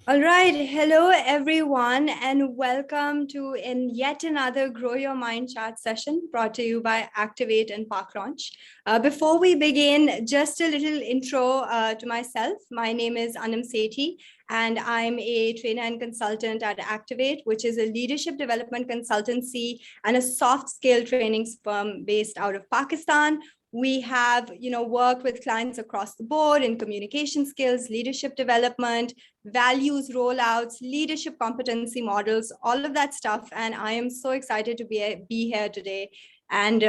All right. Hello, everyone, and welcome to yet another Grow Your Mind chat session brought to you by Activate and Park Launch. Before we begin, just a little intro to myself. My name is Anam Sethi, and I'm a trainer and consultant at Activate, which is a leadership development consultancy and a soft skill training firm based out of Pakistan. We have, worked with clients across the board in communication skills, leadership development, values rollouts, leadership competency models, all of that stuff. And I am so excited to be here today and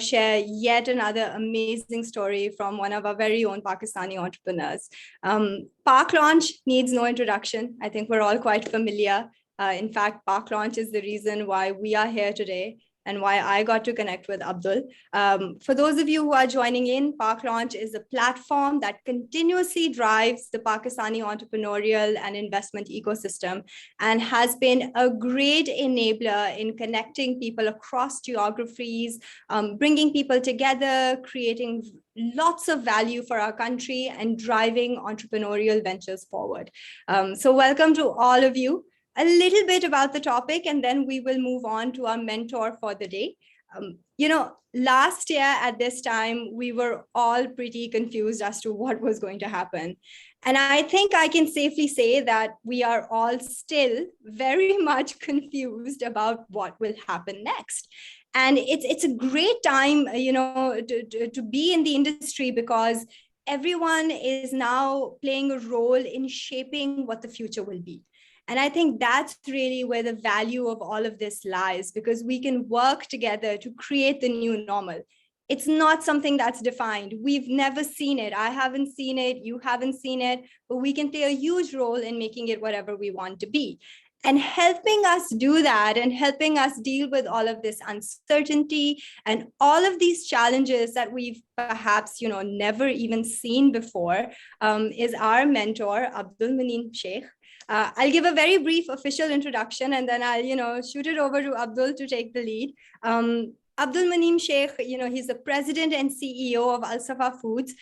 share yet another amazing story from one of our very own Pakistani entrepreneurs. Park Launch needs no introduction. I think we're all quite familiar. In fact, Park Launch is the reason why we are here today and why I got to connect with Abdul. For those of you who are joining in, Park Launch is a platform that continuously drives the Pakistani entrepreneurial and investment ecosystem and has been a great enabler in connecting people across geographies, bringing people together, creating lots of value for our country and driving entrepreneurial ventures forward. So welcome to all of you. A little bit about the topic, and then we will move on to our mentor for the day. Last year at this time, we were all pretty confused as to what was going to happen. And I think I can safely say that we are all still very much confused about what will happen next. And it's a great time, to be in the industry because everyone is now playing a role in shaping what the future will be. And I think that's really where the value of all of this lies, because we can work together to create the new normal. It's not something that's defined. We've never seen it. I haven't seen it. You haven't seen it, but we can play a huge role in making it whatever we want to be. And helping us do that and helping us deal with all of this uncertainty and all of these challenges that we've perhaps, never even seen before is our mentor, Abdul Munim Sheikh. I'll give a very brief official introduction and then I'll, shoot it over to Abdul to take the lead. Abdul Munim Sheikh, he's the president and CEO of AlSafa Foods,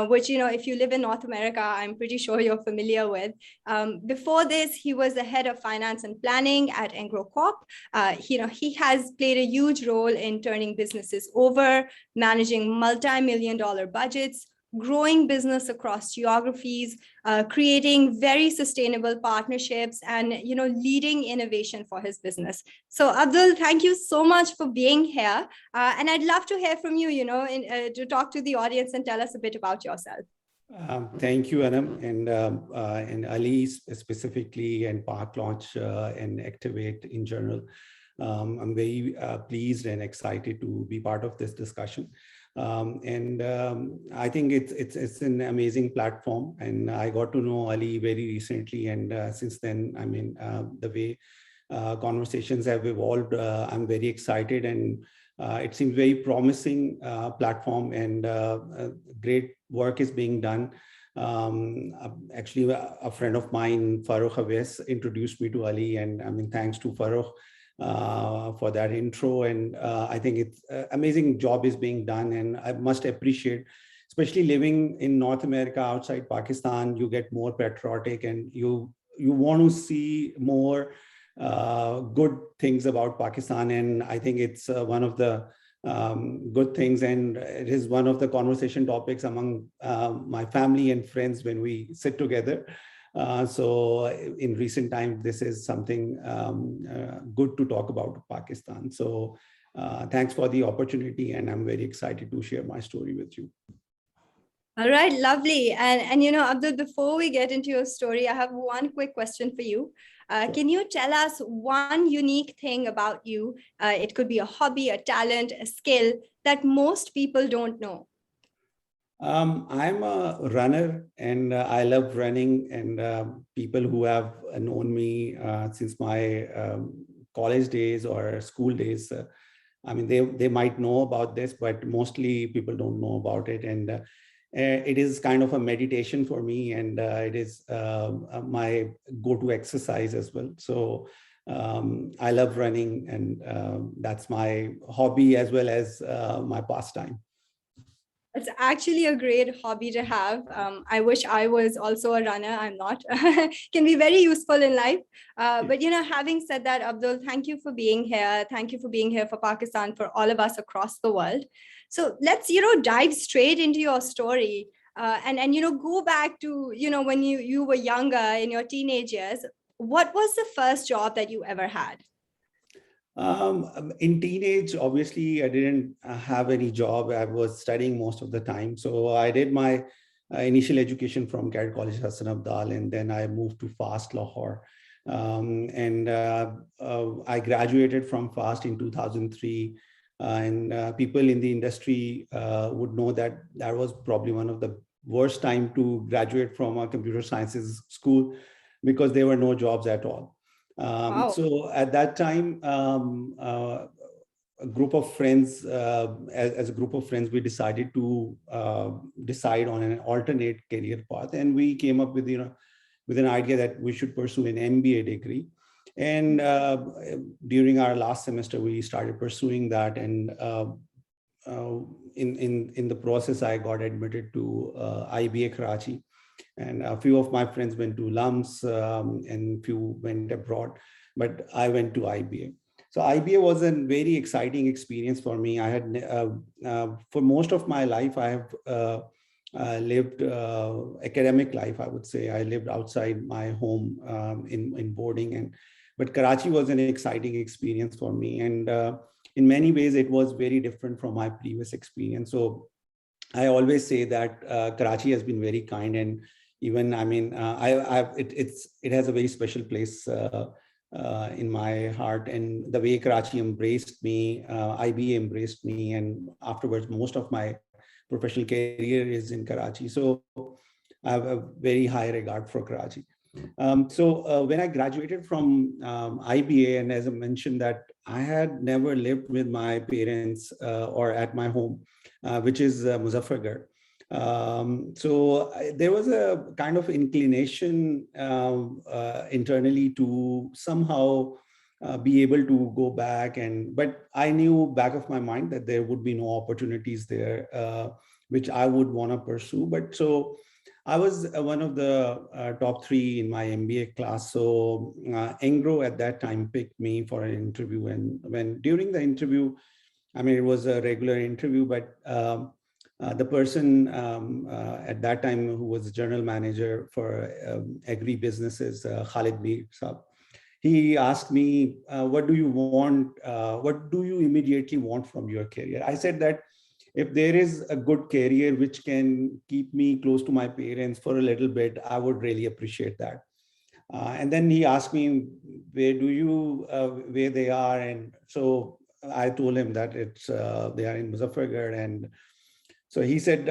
which, if you live in North America, I'm pretty sure you're familiar with. Before this, he was the head of finance and planning at Engro Corp. He has played a huge role in turning businesses over, managing multi-million-dollar budgets, growing business across geographies, creating very sustainable partnerships, and leading innovation for his business. So Abdul, thank you so much for being here, and I'd love to hear from you. To talk to the audience and tell us a bit about yourself. Thank you, Anam, and Ali specifically, and Park Launch and Activate in general. I'm very pleased and excited to be part of this discussion. I think it's an amazing platform, and I got to know Ali very recently, and since then, the way conversations have evolved, I'm very excited, and it seems very promising platform, and great work is being done. Actually, a friend of mine, Farooq Aves, introduced me to Ali, and thanks to Farooq for that intro. And I think it's amazing job is being done, and I must appreciate, especially living in North America outside Pakistan, you get more patriotic, and you want to see more good things about Pakistan. And I think it's one of the good things, and it is one of the conversation topics among my family and friends when we sit together. So in recent times, this is something good to talk about Pakistan. So thanks for the opportunity, and I'm very excited to share my story with you. All right, lovely. And Abdul, before we get into your story, I have one quick question for you. Can you tell us one unique thing about you? It could be a hobby, a talent, a skill that most people don't know. I'm a runner, and I love running, and people who have known me since my college days or school days, they might know about this, but mostly people don't know about it. And it is kind of a meditation for me, and it is my go-to exercise as well. So I love running, and that's my hobby as well as my pastime. It's actually a great hobby to have. I wish I was also a runner. I'm not. Can be very useful in life. But having said that, Abdul, thank you for being here. Thank you for being here for Pakistan, for all of us across the world. So let's dive straight into your story, and go back to when you were younger in your teenage years. What was the first job that you ever had? In teenage, obviously, I didn't have any job. I was studying most of the time. So I did my initial education from Cadet College Hassan Abdal, and then I moved to FAST Lahore. I graduated from FAST in 2003. And people in the industry would know that that was probably one of the worst time to graduate from a computer sciences school because there were no jobs at all. Wow. So at that time, a group of friends, as a group of friends, we decided to decide on an alternate career path, and we came up with with an idea that we should pursue an MBA degree. And during our last semester, we started pursuing that, and in the process, I got admitted to IBA Karachi. And a few of my friends went to LUMS, and few went abroad, but I went to IBA. So IBA was a very exciting experience for me. I had, for most of my life, I have lived academic life, I would say. I lived outside my home in boarding, but Karachi was an exciting experience for me. And in many ways, it was very different from my previous experience. So I always say that Karachi has been very kind, and even it has a very special place in my heart. And the way Karachi embraced me, IBA embraced me, and afterwards, most of my professional career is in Karachi. So I have a very high regard for Karachi. When I graduated from IBA, and as I mentioned that I had never lived with my parents or at my home, which is Muzaffargarh. There was a kind of inclination internally to somehow be able to go back, but I knew back of my mind that there would be no opportunities there, which I would want to pursue. But so I was one of the top 3 in my MBA class. So Engro at that time picked me for an interview. And when during the interview, I mean, it was a regular interview, but the person at that time who was the general manager for agri businesses, Khalid Mir Saab, he asked me, what do you want? What do you immediately want from your career? I said that if there is a good career which can keep me close to my parents for a little bit, I would really appreciate that. And then he asked me, where they are? And so I told him that they are in Muzaffargarh. And so he said,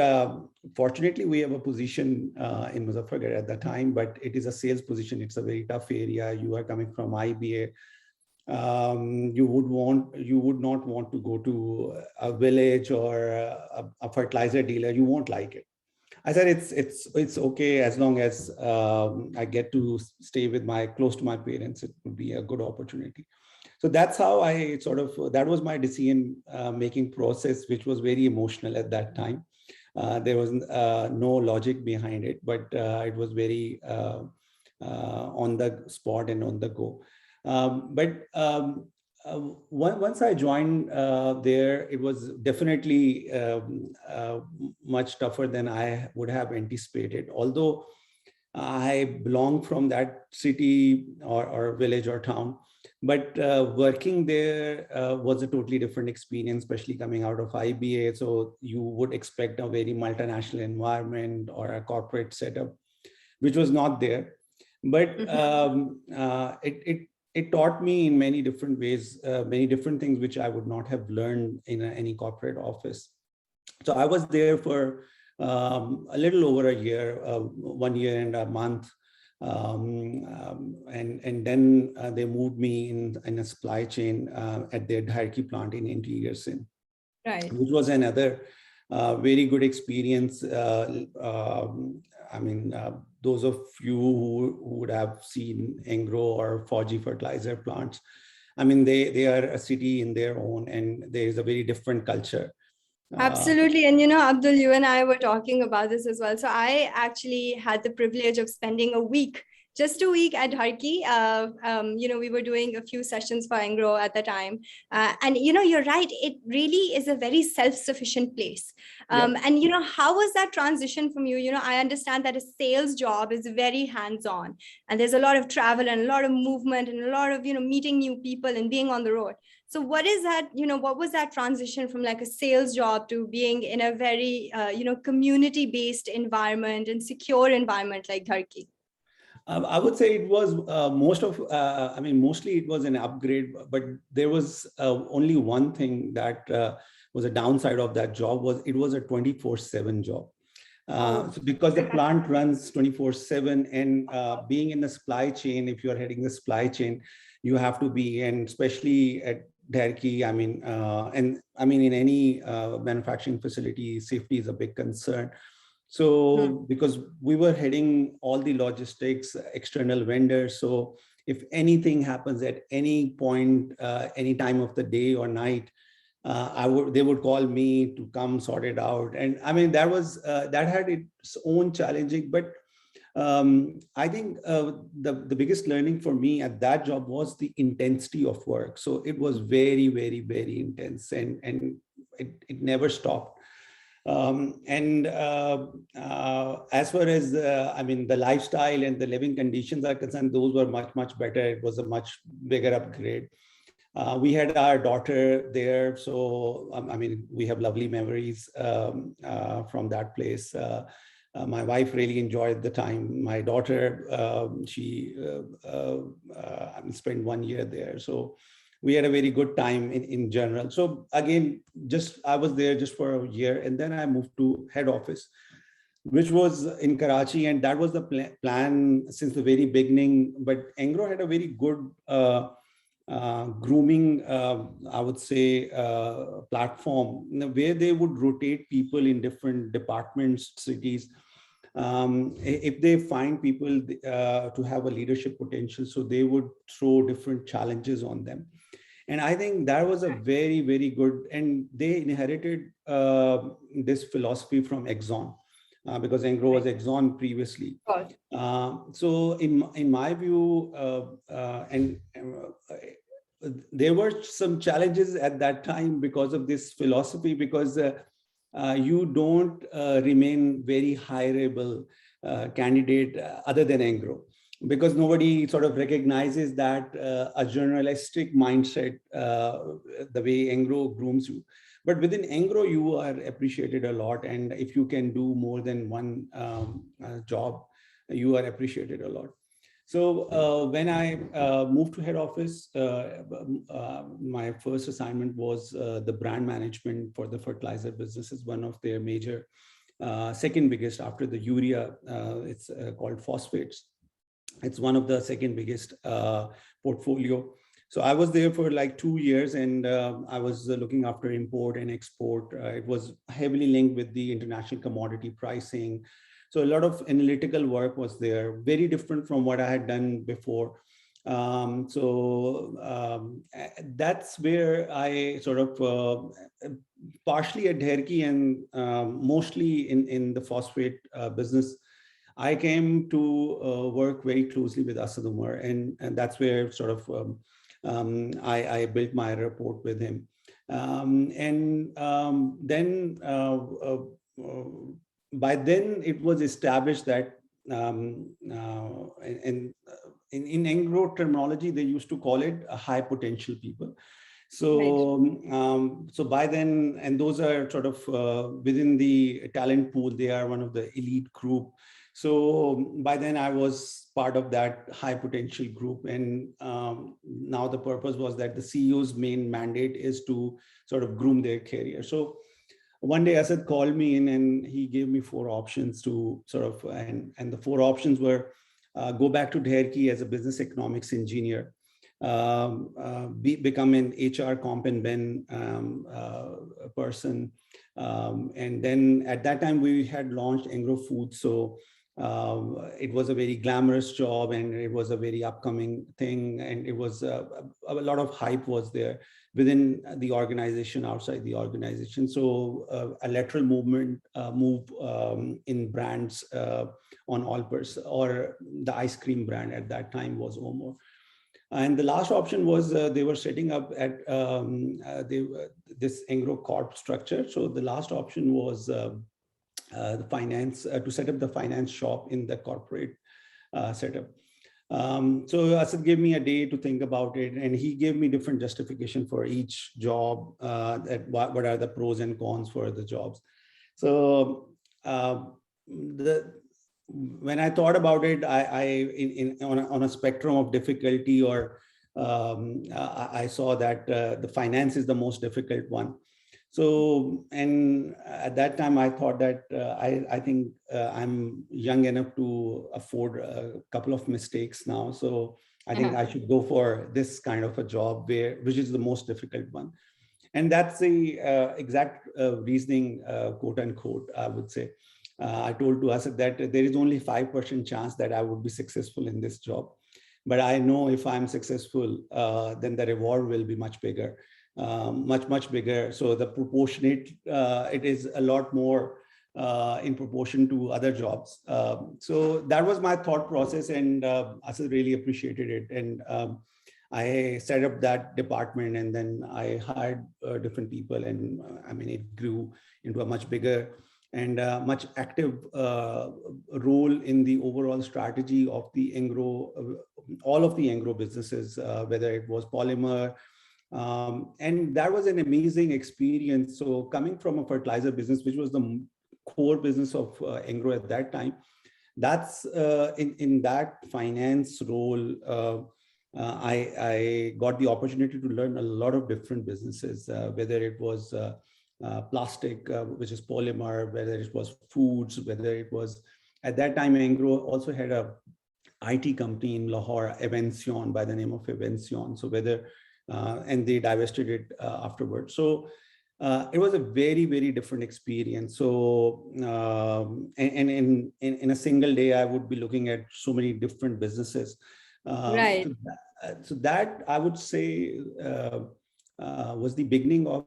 fortunately, we have a position in Muzaffargarh at the time, but it is a sales position. It's a very tough area. You are coming from IBA. You would not want to go to a village or a fertilizer dealer. You won't like it. I said it's okay as long as I get to stay close to my parents. It would be a good opportunity. So that's how I that was my decision making process, which was very emotional at that time. There was no logic behind it, but it was very on the spot and on the go. Once I joined there, it was definitely much tougher than I would have anticipated. Although I belong from that city or village or town, but working there was a totally different experience, especially coming out of IBA. So you would expect a very multinational environment or a corporate setup, which was not there. But it taught me in many different ways, many different things which I would not have learned in any corporate office. So I was there for a little over a year, 1 year and a month. And then they moved me in a supply chain at their Dharki plant in Interior Sin, Right. Which was another very good experience. Those of you who would have seen Engro or Fauji fertilizer plants, I mean, they are a city in their own, and there is a very different culture. Absolutely. And, Abdul, you and I were talking about this as well. So I actually had the privilege of spending a week, just a week at Harki. We were doing a few sessions for Engro at the time. And, you're right. It really is a very self-sufficient place. Yeah. And, how was that transition from you? I understand that a sales job is very hands-on and there's a lot of travel and a lot of movement and a lot of, meeting new people and being on the road. So what is that, what was that transition from like a sales job to being in a very, community-based environment and secure environment like Turkey? I would say it was mostly it was an upgrade, but there was only one thing that was a downside of that job was it was a 24/7 job. So because the plant runs 24/7 and being in the supply chain, if you're heading the supply chain, you have to be, and especially at Derki, in any manufacturing facility, safety is a big concern. So because we were heading all the logistics, external vendors, so if anything happens at any point, any time of the day or night, they would call me to come sort it out. And that had its own challenging, but I think the biggest learning for me at that job was the intensity of work. So it was very, very, very intense, and it never stopped. As far as the lifestyle and the living conditions are concerned, those were much, much better. It was a much bigger upgrade. We had our daughter there, so we have lovely memories from that place. My wife really enjoyed the time. My daughter, she spent 1 year there, so we had a very good time in general. So again, I was there just for a year, and then I moved to head office, which was in Karachi, and that was the plan since the very beginning. But Engro had a very good grooming, I would say, platform where they would rotate people in different departments, cities. If they find people to have a leadership potential, so they would throw different challenges on them. And I think that was a very, very good, and they inherited this philosophy from Exxon, because Engro was Exxon previously. So in my view, there were some challenges at that time because of this philosophy, because you don't remain very hireable candidate other than Engro, because nobody sort of recognizes that a journalistic mindset, the way Engro grooms you. But within Engro, you are appreciated a lot. And if you can do more than one job, you are appreciated a lot. So when I moved to head office, my first assignment was the brand management for the fertilizer business. Is one of their major, second biggest after the urea. It's called phosphates. It's one of the second biggest portfolio. So I was there for like 2 years, and I was looking after import and export. It was heavily linked with the international commodity pricing. So a lot of analytical work was there, very different from what I had done before. That's where I sort of partially at Dherki and mostly in the phosphate business, I came to work very closely with Asad Umar, and that's where sort of I built my rapport with him. By then it was established that in Engro terminology, they used to call it a high potential people. So, so by then, and those are sort of within the talent pool, they are one of the elite group. So by then I was part of that high potential group. And now the purpose was that the CEO's main mandate is to sort of groom their career. So one day Asad called me in and he gave me 4 options to sort of, and the 4 options were go back to Dherki as a business economics engineer, become an HR comp and ben person. And then at that time we had launched Engro Foods. So It was a very glamorous job, and it was a very upcoming thing, and it was a lot of hype was there within the organization, outside the organization. So a lateral move in brands on all or the ice cream brand at that time was Omo. And the last option was they were setting up at this Engro Corp structure. So the last option was the finance to set up the finance shop in the corporate setup. So Asad gave me a day to think about it, and he gave me different justification for each job. That what are the pros and cons for the jobs. So when I thought about it, on a spectrum of difficulty, or I saw that the finance is the most difficult one. So, and at that time, I thought that I think I'm young enough to afford a couple of mistakes now. So I think I should go for this kind of a job which is the most difficult one. And that's the exact reasoning, quote unquote, I would say. I told to us that there is only 5% chance that I would be successful in this job. But I know if I'm successful, then the reward will be much bigger. Much bigger. So the proportionate, it is a lot more in proportion to other jobs. So that was my thought process, and Asad really appreciated it. And I set up that department, and then I hired different people, and I mean, it grew into a much bigger and much active role in the overall strategy of the Engro, all of the Engro businesses, whether it was polymer. And that was an amazing experience. So coming from a fertilizer business, which was the core business of Engro at that time, that's in that finance role, I got the opportunity to learn a lot of different businesses, whether it was plastic, which is polymer, whether it was foods, whether it was, at that time, Engro also had a IT company in Lahore, Evension, by the name of Evension. So whether and they divested it afterwards. So it was a very, very different experience. So and in a single day, I would be looking at so many different businesses. Right. So that I would say was the beginning of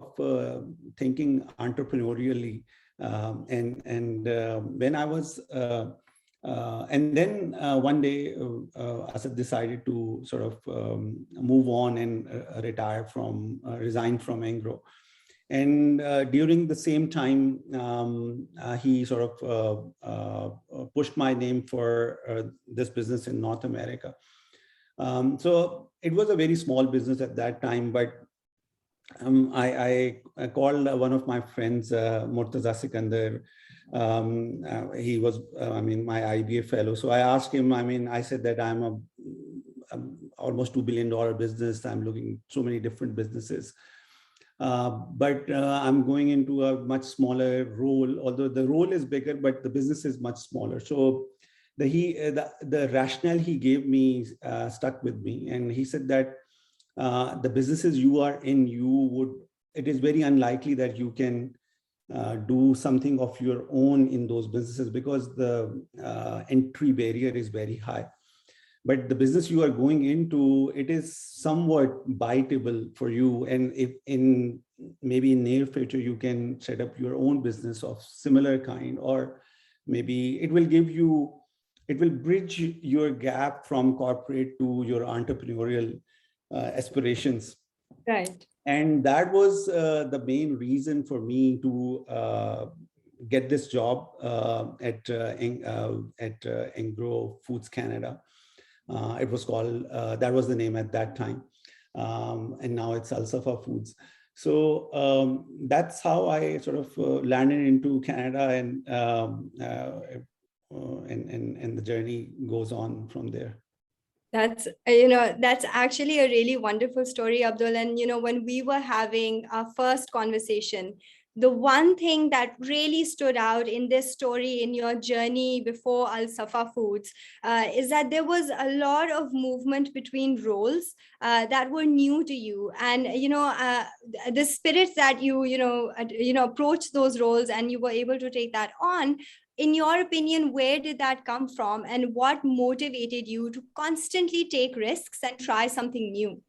thinking entrepreneurially. And when I was and then one day, Asad decided to sort of move on and resign from Engro. And during the same time, he sort of pushed my name for this business in North America. So it was a very small business at that time, but I called one of my friends, Murtaza Sikandar. He was, I mean, my IBA fellow. So I asked him, I mean, I said that I'm a almost $2 billion business. I'm looking so many different businesses. But I'm going into a much smaller role, although the role is bigger, but the business is much smaller. So the rationale he gave me stuck with me. And he said that the businesses you are in, it is very unlikely that you can do something of your own in those businesses, because the entry barrier is very high. But the business you are going into, it is somewhat biteable for you. And if maybe in near future, you can set up your own business of similar kind, or maybe it will bridge your gap from corporate to your entrepreneurial aspirations. Right. And that was the main reason for me to get this job at Engro Foods Canada. It was called, that was the name at that time. And now it's AlSafa Foods. So that's how I sort of landed into Canada, and the journey goes on from there. That's, that's actually a really wonderful story, Abdul. And, when we were having our first conversation, the one thing that really stood out in this story, in your journey before AlSafa Foods, is that there was a lot of movement between roles that were new to you. And, the spirit that you approached those roles and you were able to take that on, in your opinion, where did that come from, and what motivated you to constantly take risks and try something new?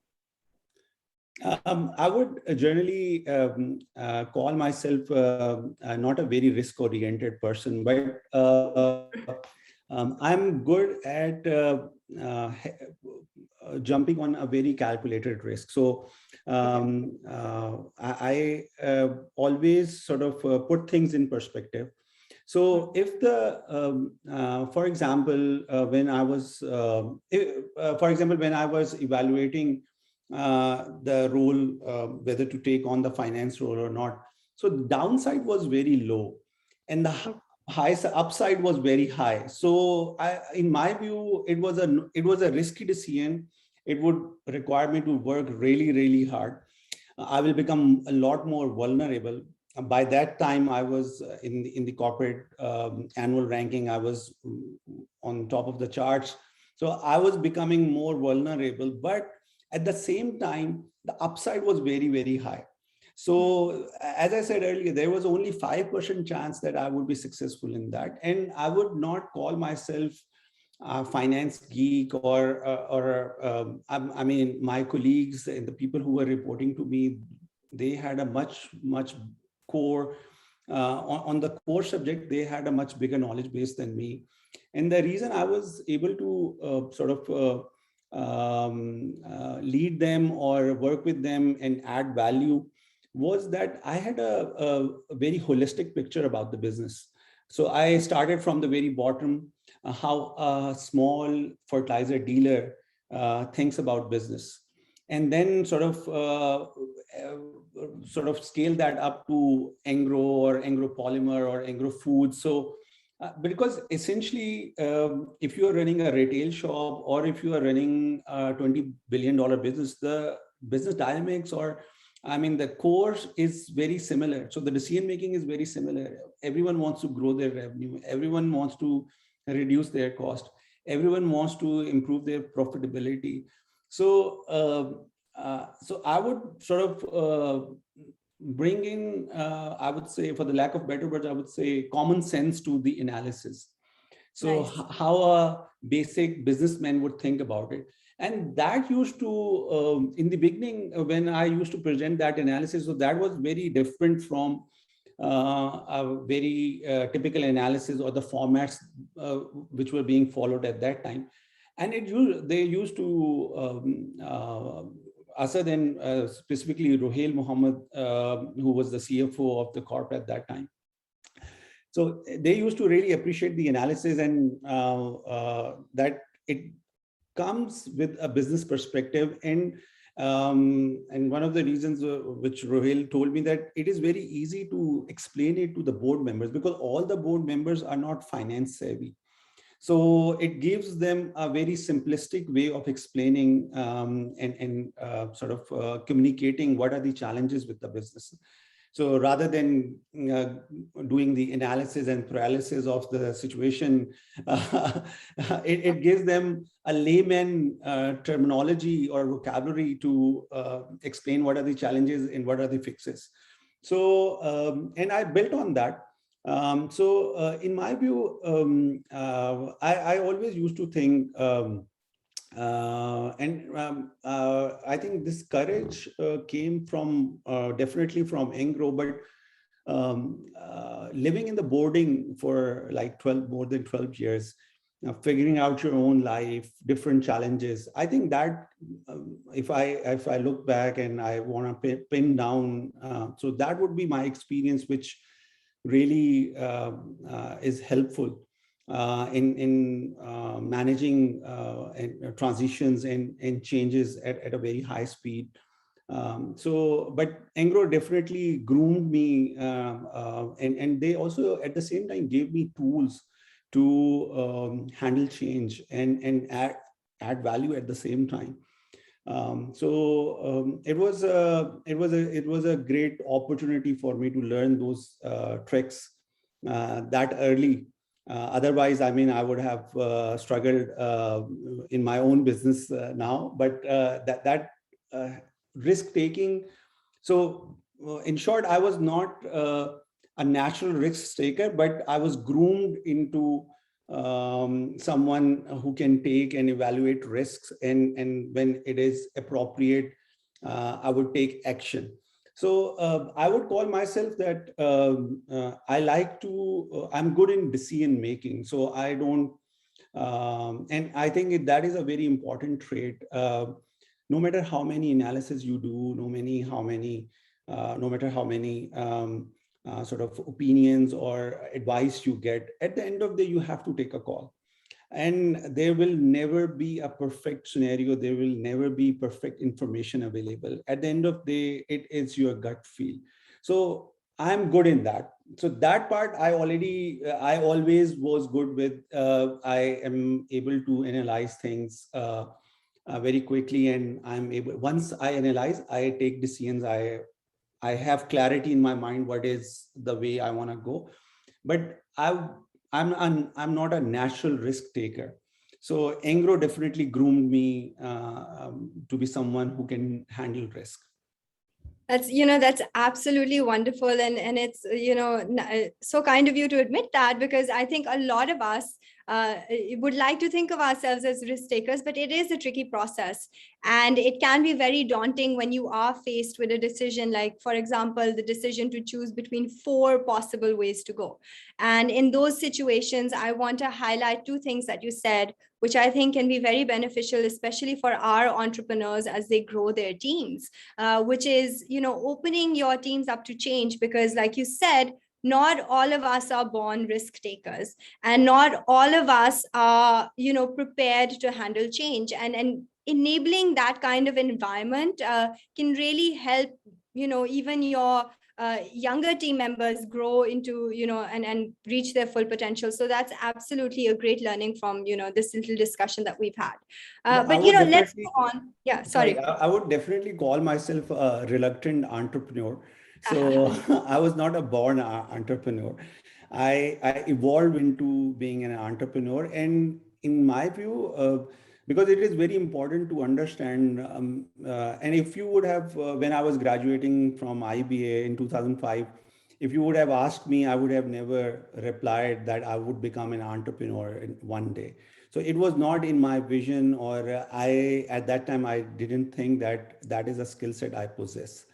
I would generally call myself not a very risk-oriented person, but I'm good at jumping on a very calculated risk. So I always sort of put things in perspective. So if for example, when I was, when I was evaluating the role, whether to take on the finance role or not, so the downside was very low, and the upside was very high. So in my view, it was a risky decision. It would require me to work really, really hard. I will become a lot more vulnerable. By that time, I was in the corporate annual ranking. I was on top of the charts. So I was becoming more vulnerable, but at the same time, the upside was very, very high. So as I said earlier, there was only 5% chance that I would be successful in that. And I would not call myself a finance geek I mean, my colleagues and the people who were reporting to me, they had a much core, on the core subject, they had a much bigger knowledge base than me. And the reason I was able to lead them or work with them and add value was that I had a very holistic picture about the business. So I started from the very bottom, how a small fertilizer dealer thinks about business, and then sort of scale that up to Engro or Engro Polymer or Engro Foods. So because essentially, if you are running a retail shop or if you are running a $20 billion business, the business dynamics the core is very similar. So the decision making is very similar. Everyone wants to grow their revenue. Everyone wants to reduce their cost. Everyone wants to improve their profitability. So I would sort of bring in, I would say, for the lack of better words, I would say common sense to the analysis. So nice. How a basic businessman would think about it. And that used to, in the beginning, when I used to present that analysis, so that was very different from a very typical analysis or the formats which were being followed at that time. And they used to, other than specifically Rohail Muhammad, who was the CFO of the corp at that time. So they used to really appreciate the analysis, and that it comes with a business perspective. And one of the reasons which Rohail told me, that it is very easy to explain it to the board members, because all the board members are not finance savvy. So it gives them a very simplistic way of explaining and sort of communicating what are the challenges with the business. So rather than doing the analysis and paralysis of the situation, it gives them a layman terminology or vocabulary to explain what are the challenges and what are the fixes. So, and I built on that. In my view, I always used to think, I think this courage came from definitely from Engro, but living in the boarding for like more than 12 years, figuring out your own life, different challenges. I think that if I look back and I want to pin down, so that would be my experience, which really is helpful in managing transitions and changes at a very high speed. But Engro definitely groomed me, and they also at the same time gave me tools to handle change and add value at the same time. It was a great opportunity for me to learn those tricks that early. Otherwise, I mean, I would have struggled in my own business now. But that risk taking. So in short, I was not a natural risk taker, but I was groomed into someone who can take and evaluate risks, and when it is appropriate, I would take action. So I would call myself that I like to, I'm good in decision making. So I don't, and I think that is a very important trait. No matter how many analysis you do, no matter how many sort of opinions or advice you get, at the end of the day, you have to take a call. And there will never be a perfect scenario. There will never be perfect information available. At the end of the day, it is your gut feel. So I'm good in that. So that part I always was good with. I am able to analyze things very quickly, and I'm able, once I analyze, I take decisions. I have clarity in my mind what is the way I want to go. But I'm not a natural risk taker. So Engro definitely groomed me to be someone who can handle risk. That's absolutely wonderful. And it's, so kind of you to admit that, because I think a lot of us would like to think of ourselves as risk takers, but it is a tricky process. And it can be very daunting when you are faced with a decision, like, for example, the decision to choose between 4 possible ways to go. And in those situations, I want to highlight 2 things that you said, which I think can be very beneficial, especially for our entrepreneurs as they grow their teams, which is, opening your teams up to change. Because like you said, not all of us are born risk takers, and not all of us are, prepared to handle change. And enabling that kind of environment can really help, even your younger team members grow into, and reach their full potential. So that's absolutely a great learning from, this little discussion that we've had. But, let's go on. Yeah, Sorry, sorry. I would definitely call myself a reluctant entrepreneur. So I was not a born entrepreneur. I evolved into being an entrepreneur. And in my view, because it is very important to understand, and if you would have, when I was graduating from IBA in 2005, if you would have asked me, I would have never replied that I would become an entrepreneur in one day. So it was not in my vision, or at that time, I didn't think that that is a skill set I possess.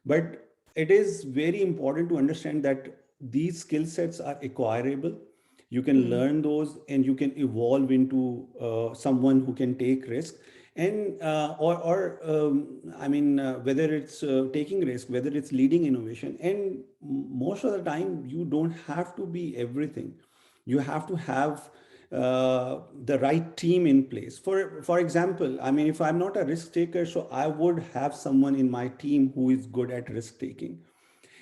But it is very important to understand that these skill sets are acquirable. You can learn those, and you can evolve into someone who can take risk. And I mean, whether it's taking risk, whether it's leading innovation, and most of the time, you don't have to be everything. You have to have the right team in place. For example, I mean, if I'm not a risk taker, so I would have someone in my team who is good at risk taking.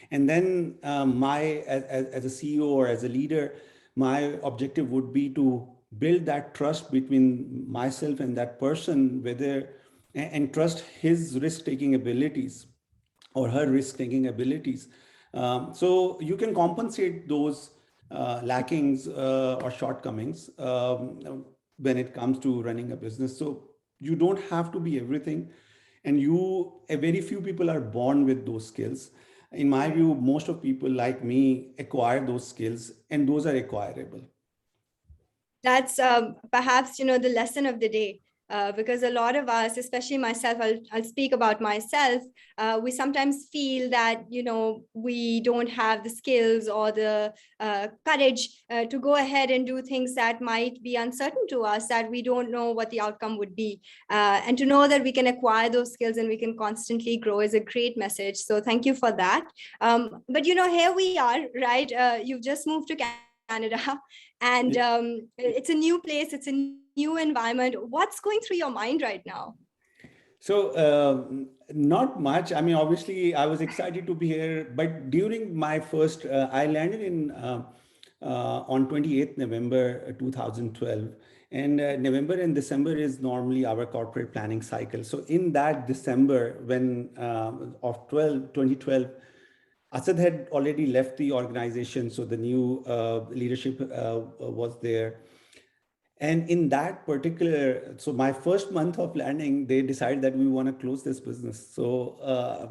And then as a CEO or as a leader, my objective would be to build that trust between myself and that person, and trust his risk taking abilities or her risk taking abilities. So you can compensate those lackings or shortcomings when it comes to running a business. So you don't have to be everything. And a very few people are born with those skills. In my view, most of people like me acquire those skills, and those are acquirable. That's perhaps, the lesson of the day. Because a lot of us, especially myself, I'll speak about myself, we sometimes feel that, we don't have the skills or the courage to go ahead and do things that might be uncertain to us, that we don't know what the outcome would be. And to know that we can acquire those skills and we can constantly grow is a great message. So thank you for that. But, here we are, right? You've just moved to Canada, and it's a new place, it's a new environment. What's going through your mind right now? So, not much. I mean, obviously, I was excited to be here, but during my first, I landed on 28th November 2012. And November and December is normally our corporate planning cycle. So in that December, when of 2012, Asad had already left the organization, so the new leadership was there. And in that particular, so my first month of landing, they decided that we want to close this business. So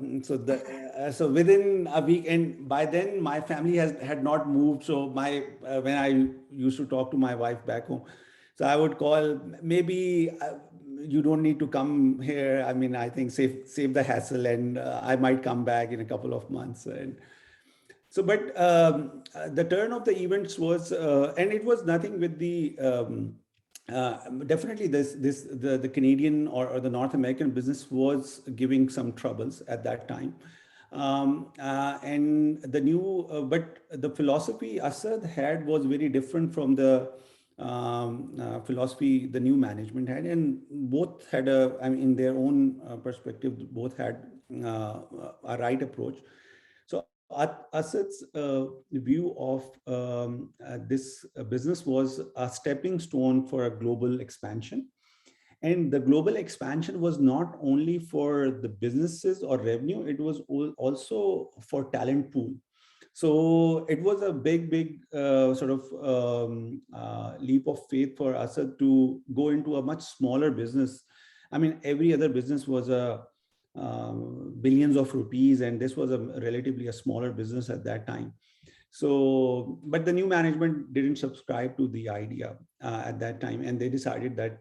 within a week, and by then my family had not moved. So when I used to talk to my wife back home, so I would call, maybe you don't need to come here. I mean, I think save the hassle, and I might come back in a couple of months. And so, but the turn of the events was, and it was nothing with the, definitely the Canadian or the North American business was giving some troubles at that time. And the new, but the philosophy Asad had was very different from the philosophy the new management had, and both had I mean, in their own perspective, both had a right approach. So Asad's view of this business was a stepping stone for a global expansion. And the global expansion was not only for the businesses or revenue, it was also for talent pool. So it was a big sort of leap of faith for Asad to go into a much smaller business. I mean, every other business was a billions of rupees, and this was a relatively a smaller business at that time. So, but the new management didn't subscribe to the idea at that time, and they decided that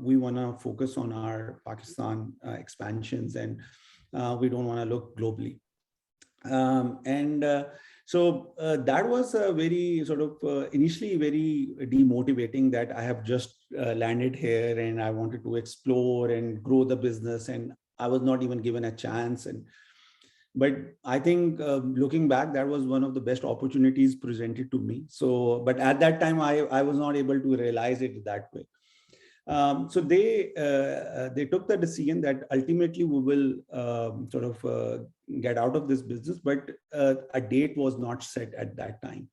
we want to focus on our Pakistan expansions, and we don't want to look globally. And that was a very sort of initially very demotivating, that I have just landed here and I wanted to explore and grow the business, and I was not even given a chance. But I think looking back, that was one of the best opportunities presented to me. So, but at that time, I was not able to realize it that way. So they took the decision that ultimately we will sort of get out of this business, but a date was not set at that time.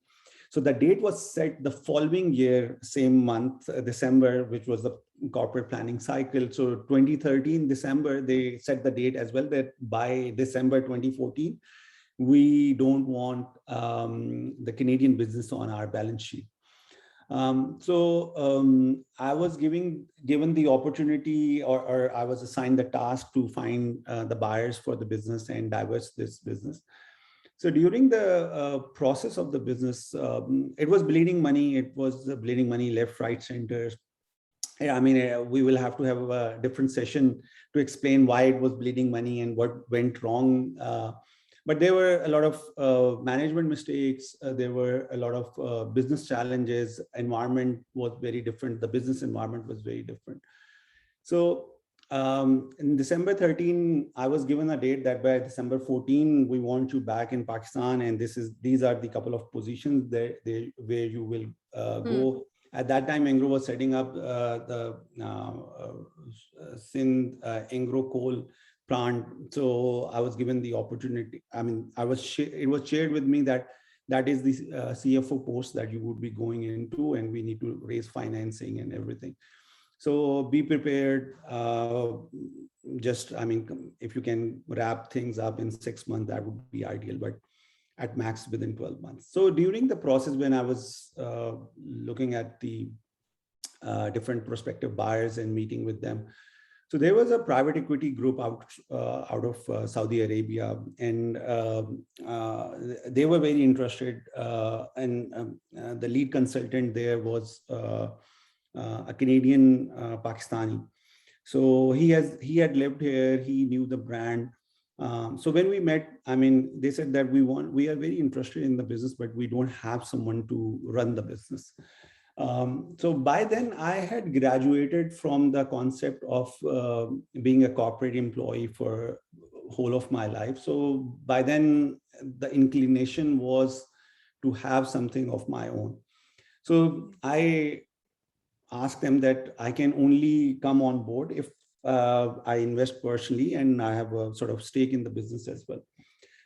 So the date was set the following year, same month, December, which was the corporate planning cycle. So 2013, December, they set the date as well, that by December 2014, we don't want the Canadian business on our balance sheet. I was given the opportunity, or I was assigned the task to find the buyers for the business and divest this business. So during the process of the business, it was bleeding money. It was bleeding money left, right, center. I mean, we will have to have a different session to explain why it was bleeding money and what went wrong. But there were a lot of management mistakes. There were a lot of business challenges. Environment was very different. The business environment was very different. So in December 13, I was given a date that by December 14, we want you back in Pakistan. And these are the couple of positions where you will go. At that time, Engro was setting up the Sindh Engro coal plant. So I was given the opportunity. I mean, it was shared with me that is the CFO post that you would be going into, and we need to raise financing and everything. So be prepared. I mean, if you can wrap things up in 6 months, that would be ideal, but at max within 12 months. So during the process, when I was looking at the different prospective buyers and meeting with them, so there was a private equity group out of Saudi Arabia, and they were very interested. And the lead consultant there was a Canadian Pakistani. So he had lived here. He knew the brand. So when we met, I mean, they said that we are very interested in the business, but we don't have someone to run the business. So by then I had graduated from the concept of being a corporate employee for whole of my life. So by then the inclination was to have something of my own. So I asked them that I can only come on board if I invest personally and I have a sort of stake in the business as well.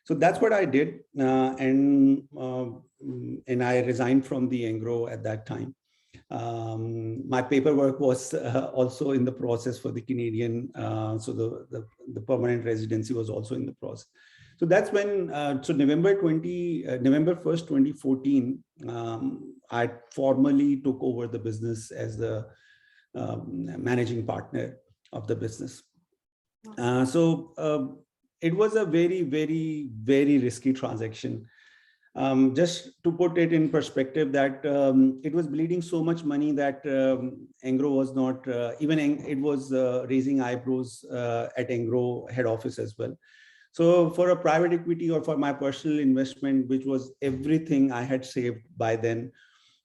So that's what I did. And I resigned from the Engro at that time. My paperwork was also in the process for the Canadian. So the permanent residency was also in the process. So that's when, so November 1st, 2014, I formally took over the business as the managing partner of the business. It was a very, very, very risky transaction. Just to put it in perspective, that it was bleeding so much money that Engro was not, it was raising eyebrows at Engro head office as well. So for a private equity or for my personal investment, which was everything I had saved by then,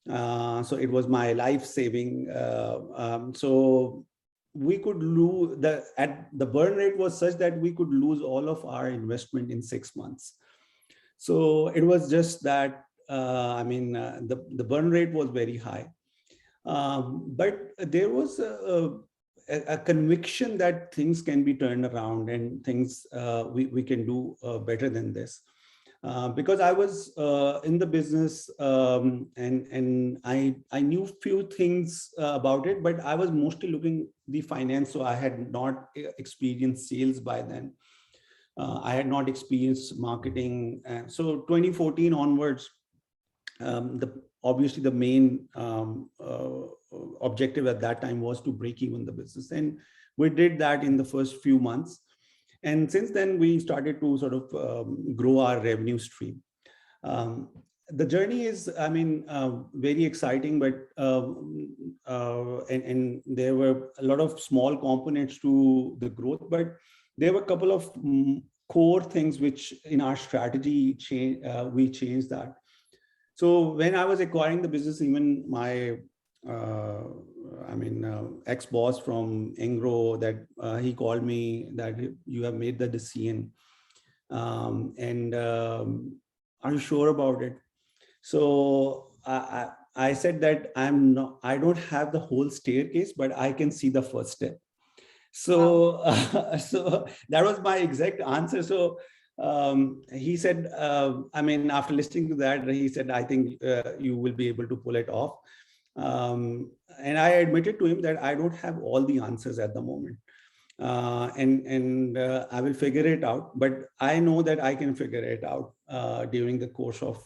so it was my life saving. So we could lose, the burn rate was such that we could lose all of our investment in 6 months. So it was just that, the burn rate was very high. But there was a conviction that things can be turned around and things we can do better than this. Because I was in the business, and I knew few things about it, but I was mostly looking the finance, so I had not experienced sales by then. I had not experienced marketing. So 2014 onwards, obviously the main objective at that time was to break even the business, and we did that in the first few months. And since then, we started to sort of grow our revenue stream. The journey is, very exciting, but and there were a lot of small components to the growth, but there were a couple of core things which in our strategy we changed that. So when I was acquiring the business, even my ex-boss from Engro, that he called me that you have made the decision, and are you sure about it? So I said that I don't have the whole staircase, but I can see the first step. So so that was my exact answer. So he said, after listening to that, he said, I think you will be able to pull it off. And I admitted to him that I don't have all the answers at the moment. And I will figure it out, but I know that I can figure it out during the course of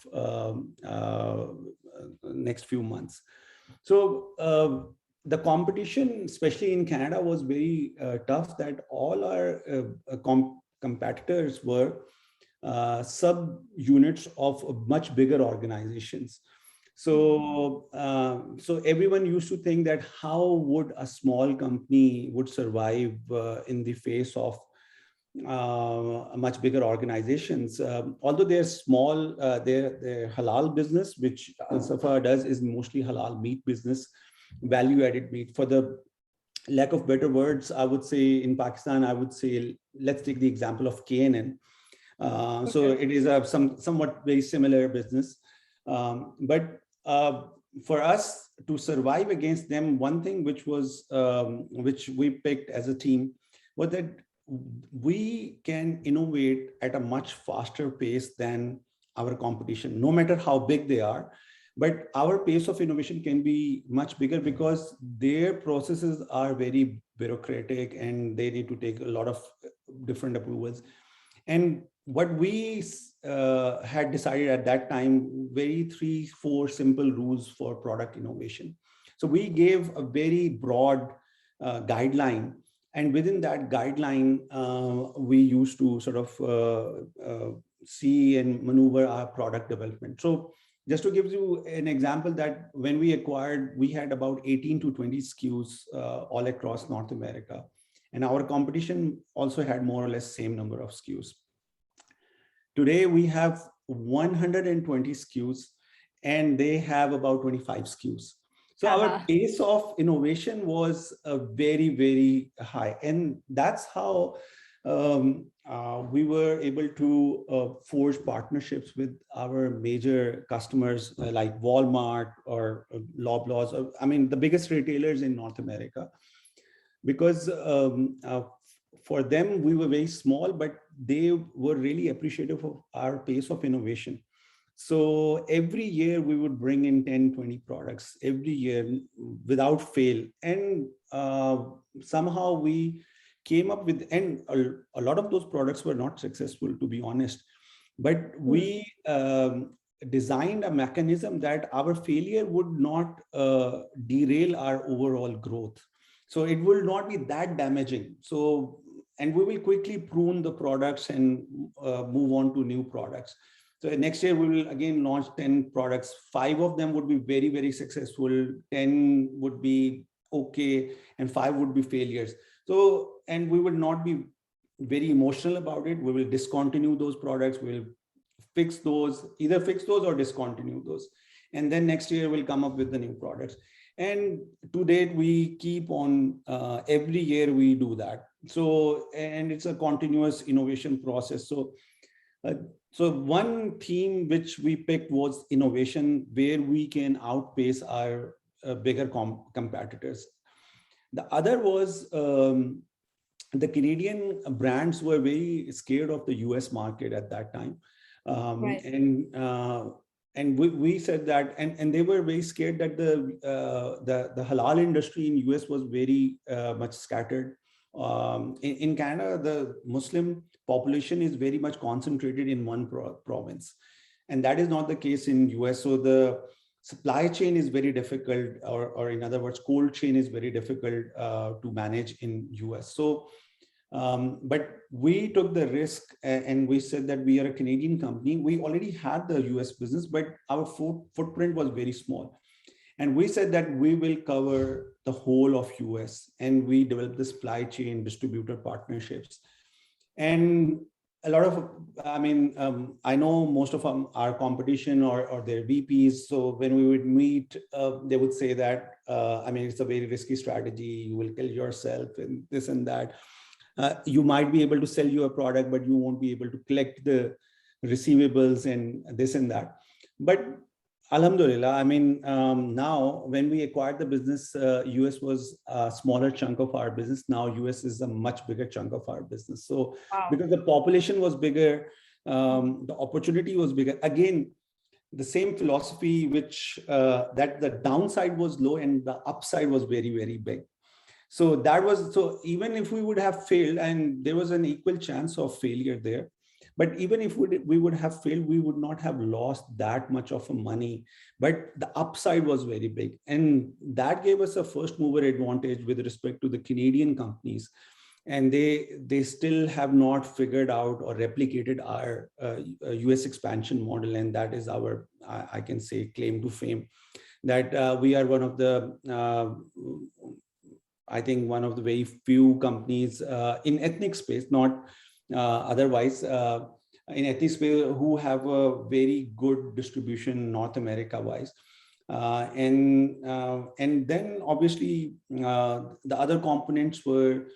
next few months. So the competition, especially in Canada, was very tough, that all our competitors were sub-units of much bigger organizations. So everyone used to think that how would a small company would survive in the face of much bigger organizations. Although they're small, their halal business, which AlSafa does, is mostly halal meat business, value-added meat. For the lack of better words, I would say in Pakistan, I would say, let's take the example of KNN. So it is a somewhat very similar business. But for us to survive against them, one thing which was which we picked as a team was that we can innovate at a much faster pace than our competition, no matter how big they are. But our pace of innovation can be much bigger because their processes are very bureaucratic and they need to take a lot of different approvals. And what we had decided at that time, 3-4 simple rules for product innovation. So we gave a very broad guideline, and within that guideline, we used to sort of see and maneuver our product development. So just to give you an example, that when we acquired, we had about 18 to 20 SKUs all across North America. And our competition also had more or less same number of SKUs. Today, we have 120 SKUs and they have about 25 SKUs. So our pace of innovation was very, very high. And that's how we were able to forge partnerships with our major customers like Walmart or Loblaws, the biggest retailers in North America. Because for them, we were very small, but they were really appreciative of our pace of innovation. So every year we would bring in 10, 20 products every year without fail. And somehow we came up with, and a lot of those products were not successful, to be honest, but we designed a mechanism that our failure would not derail our overall growth. So it will not be that damaging. So, and we will quickly prune the products and move on to new products. So next year we will again launch 10 products. 5 of them would be very, very successful. 10 would be okay, and 5 would be failures. So, and we will not be very emotional about it. We will discontinue those products. We'll fix those, either fix those or discontinue those. And then next year we'll come up with the new products. And to date, we keep on, every year we do that. So, and it's a continuous innovation process. So, so one theme which we picked was innovation, where we can outpace our bigger competitors. The other was the Canadian brands were very scared of the US market at that time. Right. And we said that, and they were very scared that the halal industry in US was very much scattered. In Canada, the Muslim population is very much concentrated in one province, and that is not the case in US. So the supply chain is very difficult, or in other words, cold chain is very difficult to manage in US. So, but we took the risk and we said that we are a Canadian company. We already had the US business, but our footprint was very small. And we said that we will cover the whole of US, and we developed the supply chain, distributor partnerships. And a lot of, I mean, I know most of our competition or their VPs. So when we would meet, they would say that, I mean, it's a very risky strategy. You will kill yourself and this and that. You might be able to sell you a product, but you won't be able to collect the receivables and this and that. But Alhamdulillah, I mean, now when we acquired the business, US was a smaller chunk of our business. Now US is a much bigger chunk of our business. So because the population was bigger, the opportunity was bigger. Again, the same philosophy, which that the downside was low and the upside was very, very big. So that was, so even if we would have failed, and there was an equal chance of failure there, but even if we would have failed, we would not have lost that much of money, but the upside was very big. And that gave us a first mover advantage with respect to the Canadian companies. And they still have not figured out or replicated our US expansion model. And that is our, I can say, claim to fame, that we are one of the, I think one of the very few companies in ethnic space, not otherwise, in ethnic space, who have a very good distribution North America wise. And then obviously the other components were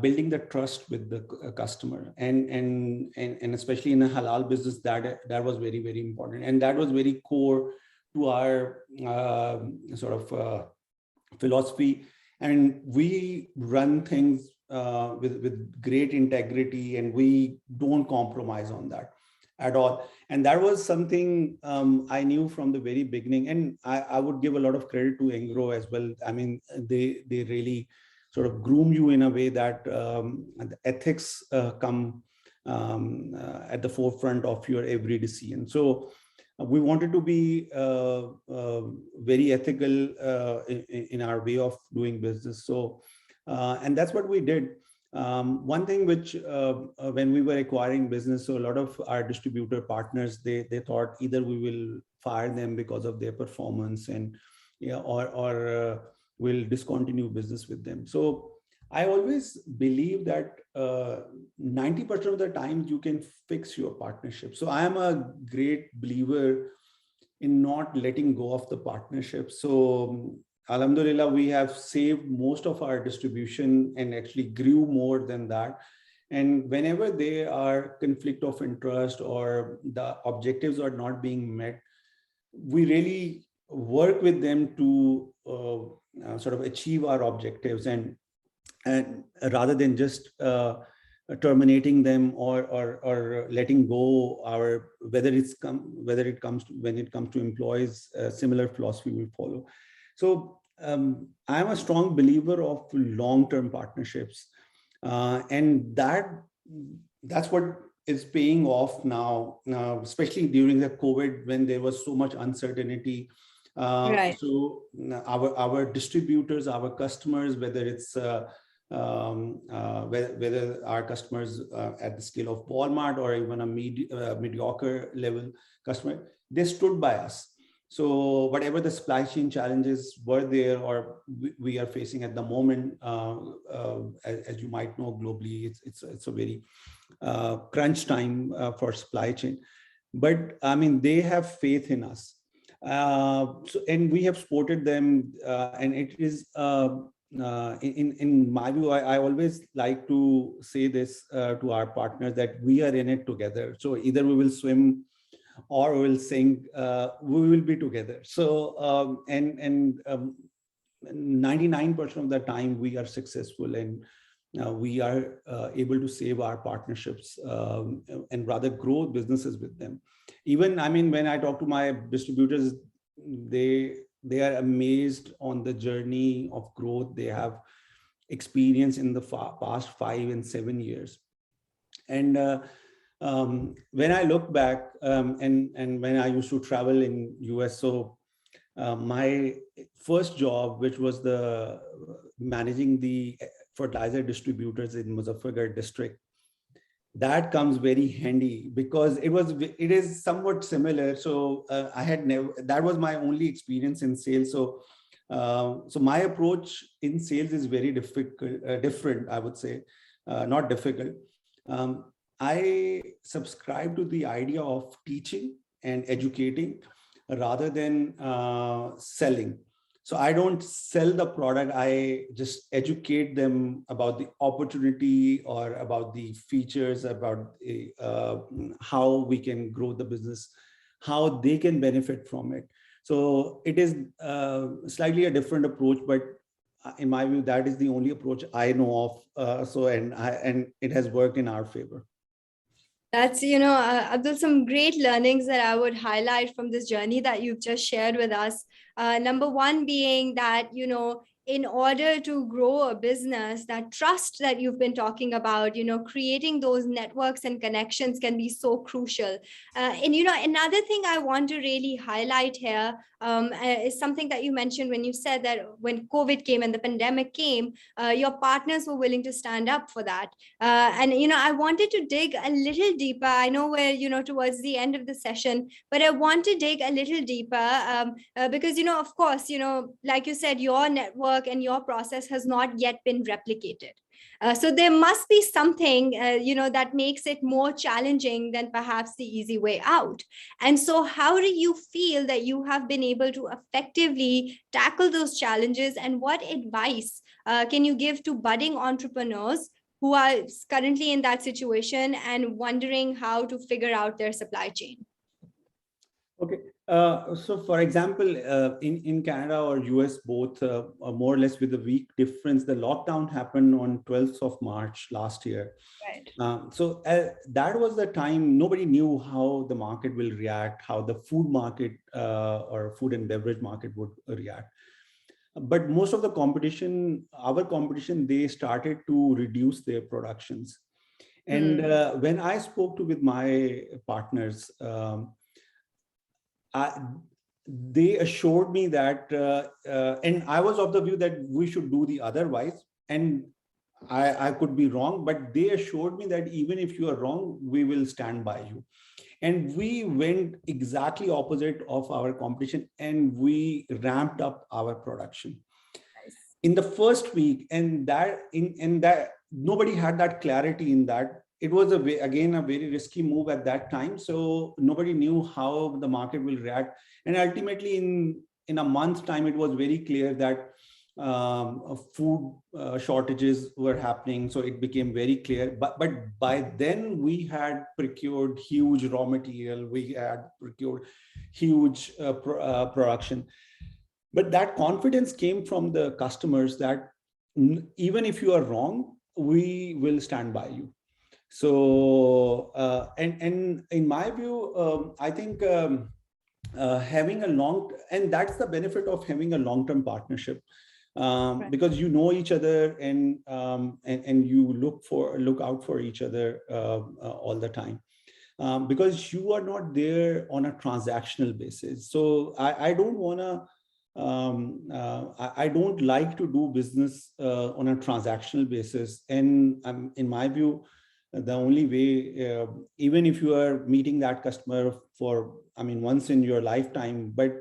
building the trust with the customer, and especially in a halal business, that was very, very important. And that was very core to our sort of philosophy. And we run things with great integrity, and we don't compromise on that at all. And that was something I knew from the very beginning. And I would give a lot of credit to Engro as well. I mean, they really sort of groom you in a way that the ethics come at the forefront of your every decision. So we wanted to be very ethical in our way of doing business. So, and that's what we did. One thing which, when we were acquiring business, so a lot of our distributor partners, they thought either we will fire them because of their performance, and or we'll discontinue business with them. So I always believe that 90% of the time you can fix your partnership. So I am a great believer in not letting go of the partnership. So Alhamdulillah, we have saved most of our distribution and actually grew more than that. And whenever there are conflict of interest or the objectives are not being met, we really work with them to sort of achieve our objectives, and rather than just terminating them or letting go our, when it comes to employees, similar philosophy we follow. So I'm a strong believer of long-term partnerships. And that's what is paying off now, especially during the COVID, when there was so much uncertainty. Right. So our distributors, our customers, whether it's whether our customers at the scale of Walmart or even a mediocre level customer, they stood by us. So whatever the supply chain challenges were there or we are facing at the moment, as you might know, globally, it's a very crunch time for supply chain. But I mean, they have faith in us. And we have supported them, and it is in my view, I always like to say this to our partners, that we are in it together. So either we will swim or we will sink. We will be together. So 99% of the time we are successful, and we are able to save our partnerships and rather grow businesses with them. Even, I mean, when I talk to my distributors, they are amazed on the journey of growth they have experienced in the past 5 and 7 years. And when I look back, and when I used to travel in US, so my first job, which was the managing the fertilizer distributors in Muzaffargarh district, that comes very handy because it is somewhat similar. So I had never, that was my only experience in sales. So so my approach in sales is very different, I would say, not difficult. I subscribe to the idea of teaching and educating rather than selling. So I don't sell the product, I just educate them about the opportunity or about the features, about how we can grow the business, how they can benefit from it. So it is slightly a different approach, but in my view, that is the only approach I know of. And it has worked in our favor. That's, Abdul, some great learnings that I would highlight from this journey that you've just shared with us. Number one being that, in order to grow a business, that trust that you've been talking about, creating those networks and connections can be so crucial. And, another thing I want to really highlight here is something that you mentioned when you said that when COVID came and the pandemic came, your partners were willing to stand up for that. And, I wanted to dig a little deeper. I know we're, towards the end of the session, but I want to dig a little deeper because, of course, like you said, your network and your process has not yet been replicated. So there must be something, that makes it more challenging than perhaps the easy way out. And so how do you feel that you have been able to effectively tackle those challenges? And what advice can you give to budding entrepreneurs who are currently in that situation and wondering how to figure out their supply chain? Okay. So for example, in Canada or US, both more or less with a week difference, the lockdown happened on 12th of March last year. Right. So that was the time nobody knew how the market will react, how the food market or food and beverage market would react. But most of the competition, our competition, they started to reduce their productions. And when I spoke with my partners, they assured me that, and I was of the view that we should do the otherwise, and I could be wrong, but they assured me that even if you are wrong, we will stand by you. And we went exactly opposite of our competition, and we ramped up our production in the first week. And that nobody had that clarity in that. It was again a very risky move at that time. So nobody knew how the market will react. And ultimately in a month's time, it was very clear that food shortages were happening. So it became very clear. But by then we had procured huge raw material. We had procured huge production. But that confidence came from the customers that even if you are wrong, we will stand by you. So, and in my view, I think having a and that's the benefit of having a long-term partnership. Right. because you know each other, and you look out for each other all the time. Because you are not there on a transactional basis. So I don't want to, I don't like to do business on a transactional basis. And in my view, the only way, even if you are meeting that customer for, once in your lifetime, but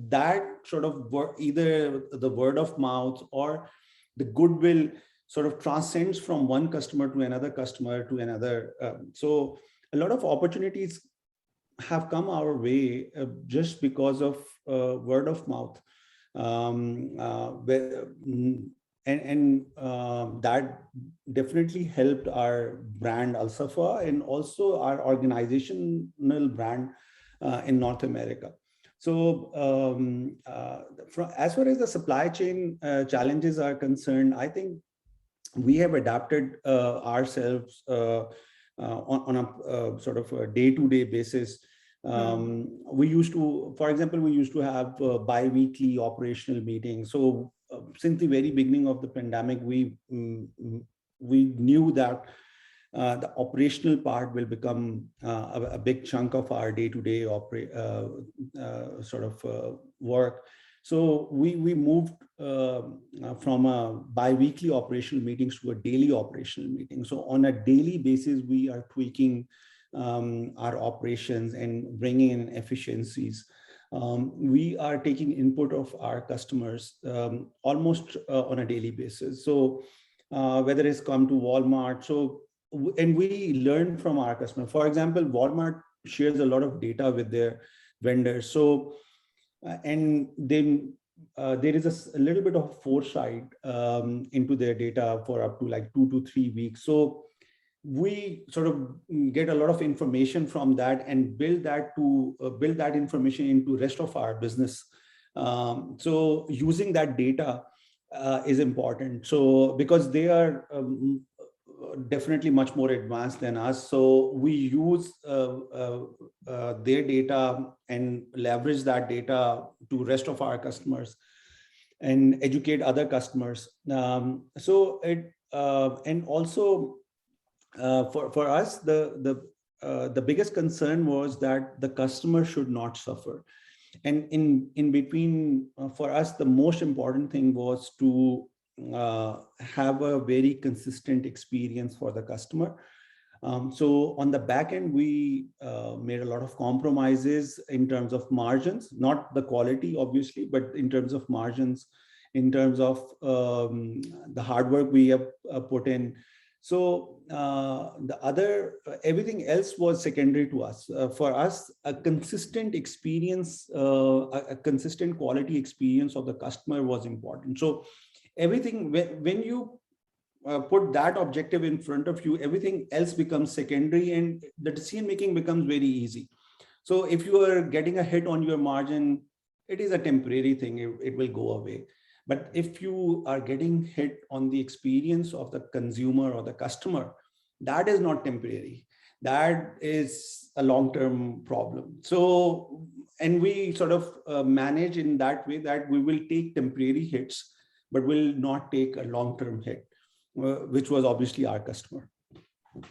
that sort of either the word of mouth or the goodwill sort of transcends from one customer to another customer to another. So a lot of opportunities have come our way just because of word of mouth. That definitely helped our brand AlSafa and also our organizational brand in North America. So as far as the supply chain challenges are concerned, I think we have adapted ourselves on a sort of a day-to-day basis. We used to, for example, we used to have bi-weekly operational meetings. So since the very beginning of the pandemic, we knew that the operational part will become a big chunk of our day-to-day sort of work. So we moved from a bi-weekly operational meetings to a daily operational meeting. So on a daily basis, we are tweaking our operations and bringing in efficiencies. We are taking input of our customers almost on a daily basis. So whether it's come to Walmart, and we learn from our customer. For example, Walmart shares a lot of data with their vendors. So, and then there is a little bit of foresight into their data for up to like 2 to 3 weeks. So we sort of get a lot of information from that and build that information into rest of our business. So using that data is important. So because they are definitely much more advanced than us. So we use their data and leverage that data to rest of our customers and educate other customers. So it and also for us, the biggest concern was that the customer should not suffer. And in between, for us, the most important thing was to have a very consistent experience for the customer. So on the back end, we made a lot of compromises in terms of margins, not the quality, obviously, but in terms of margins, in terms of the hard work we have put in. So everything else was secondary to us. For us, a consistent experience, a consistent quality experience of the customer was important. So everything, when you put that objective in front of you, everything else becomes secondary and the decision making becomes very easy. So if you are getting a hit on your margin, it is a temporary thing, it will go away. But if you are getting hit on the experience of the consumer or the customer, that is not temporary. That is a long-term problem. So, and we sort of manage in that way that we will take temporary hits, but will not take a long-term hit, which was obviously our customer.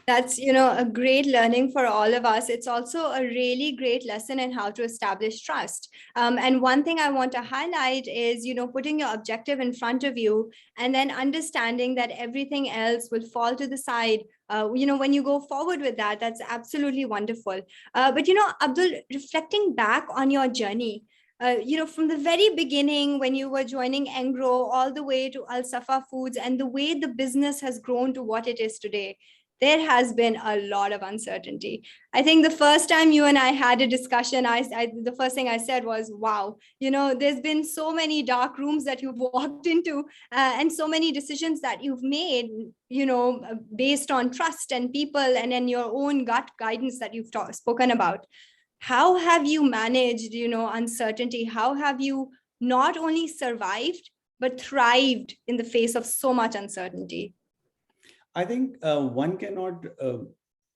That's, a great learning for all of us. It's also a really great lesson in how to establish trust. And one thing I want to highlight is, putting your objective in front of you and then understanding that everything else will fall to the side. When you go forward with that, that's absolutely wonderful. But, Abdul, reflecting back on your journey, from the very beginning when you were joining Engro all the way to AlSafa Foods and the way the business has grown to what it is today, there has been a lot of uncertainty. I think the first time you and I had a discussion, the first thing I said was, wow, there's been so many dark rooms that you've walked into and so many decisions that you've made, based on trust and people and then your own gut guidance that you've spoken about. How have you managed, uncertainty? How have you not only survived, but thrived in the face of so much uncertainty? I think one cannot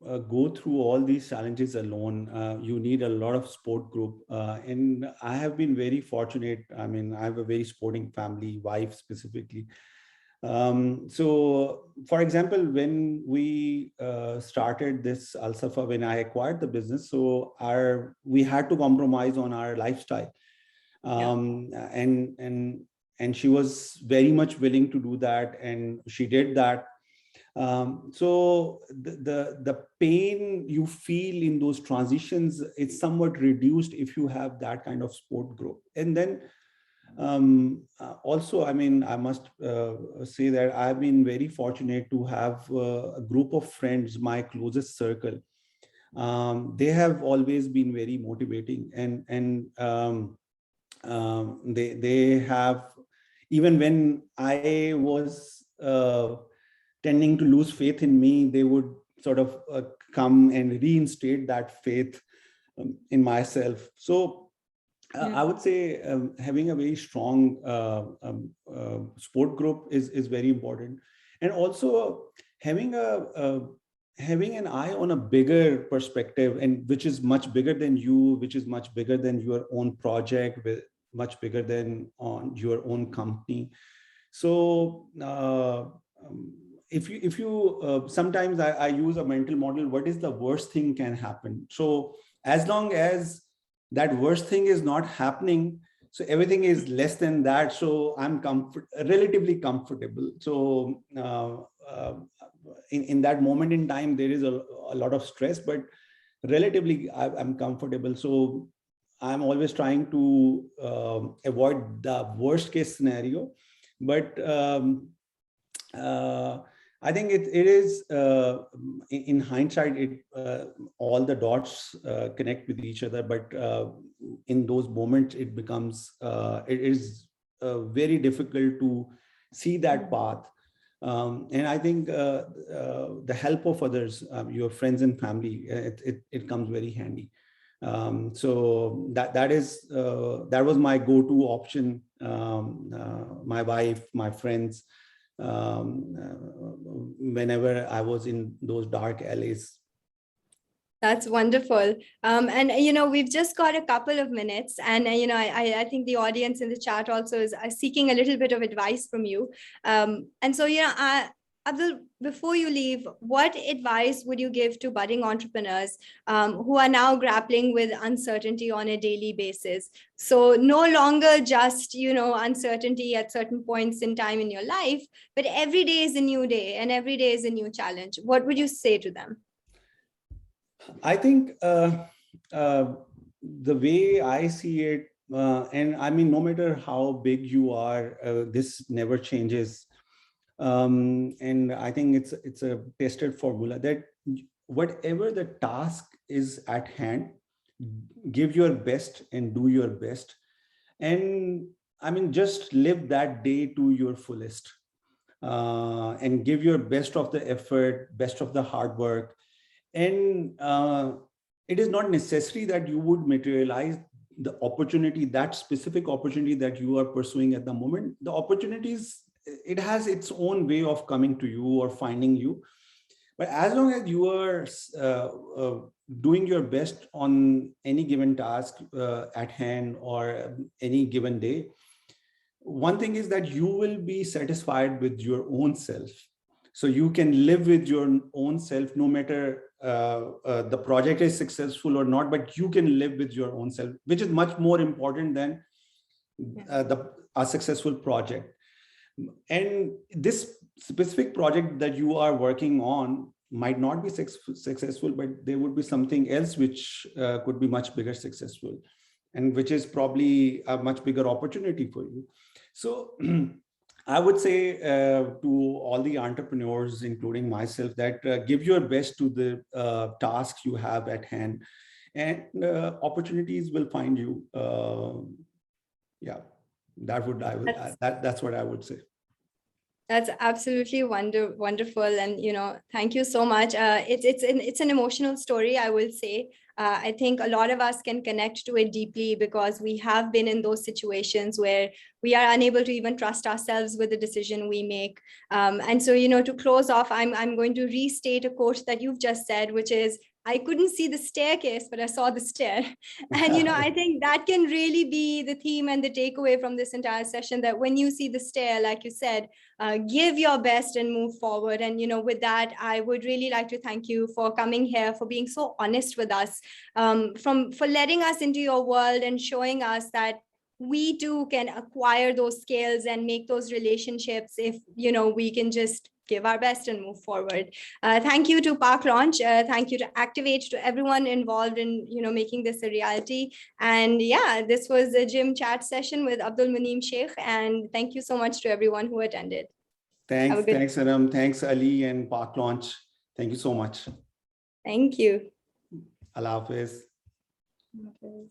go through all these challenges alone. You need a lot of support group. And I have been very fortunate. I mean, I have a very supporting family, wife specifically. So, for example, when we started this AlSafa, when I acquired the business, so we had to compromise on our lifestyle. And she was very much willing to do that, and she did that. So the pain you feel in those transitions, it's somewhat reduced if you have that kind of support group. And then also, I mean, I must say that I've been very fortunate to have a group of friends, my closest circle. They have always been very motivating, and they have, even when I was tending to lose faith in me, they would sort of come and reinstate that faith in myself. So I would say having a very strong support group is very important, and also having having an eye on a bigger perspective, and which is much bigger than you, which is much bigger than your own project, much bigger than on your own company. So if you sometimes I use a mental model, what is the worst thing can happen? So as long as that worst thing is not happening, so everything is less than that, so I'm relatively comfortable. So in that moment in time, there is a lot of stress, but relatively I'm comfortable. So I'm always trying to avoid the worst case scenario. But I think it is, in hindsight, all the dots connect with each other, but in those moments, it becomes, it is very difficult to see that path. And I think the help of others, your friends and family, it comes very handy. So that was my go-to option. My wife, my friends, whenever I was in those dark alleys. That's wonderful. And, we've just got a couple of minutes, and, I think the audience in the chat also is seeking a little bit of advice from you. And so, Abdul, before you leave, what advice would you give to budding entrepreneurs who are now grappling with uncertainty on a daily basis? So no longer just, uncertainty at certain points in time in your life, but every day is a new day and every day is a new challenge. What would you say to them? I think the way I see it, and I mean, no matter how big you are, this never changes. And I think it's a tested formula that whatever the task is at hand, give your best and do your best. And I mean, just live that day to your fullest, and give your best of the effort, best of the hard work. And it is not necessary that you would materialize the opportunity, that specific opportunity that you are pursuing at the moment. The opportunities, it has its own way of coming to you or finding you. But as long as you are doing your best on any given task at hand or any given day, one thing is that you will be satisfied with your own self. So you can live with your own self, no matter the project is successful or not, but you can live with your own self, which is much more important than a successful project. And this specific project that you are working on might not be successful, but there would be something else which could be much bigger successful, and which is probably a much bigger opportunity for you. So I would say to all the entrepreneurs, including myself, that give your best to the tasks you have at hand, and opportunities will find you. Yeah, that's what I would say. That's absolutely wonderful, and thank you so much. It's an emotional story, I will say. I think a lot of us can connect to it deeply because we have been in those situations where we are unable to even trust ourselves with the decision we make. And so, to close off, I'm going to restate a quote that you've just said, which is, I couldn't see the staircase, but I saw the stair. And I think that can really be the theme and the takeaway from this entire session, that when you see the stair, like you said, give your best and move forward. And with that, I would really like to thank you for coming here, for being so honest with us, for letting us into your world and showing us that we too can acquire those skills and make those relationships if we can just give our best and move forward. Thank you to Park Launch. Thank you to Activate, to everyone involved in making this a reality. And yeah, this was a gym chat session with Abdul Munim Sheikh, and thank you so much to everyone who attended. Thanks, Anam. Thanks, Ali and Park Launch. Thank you so much. Thank you. Allah Hafiz. Okay.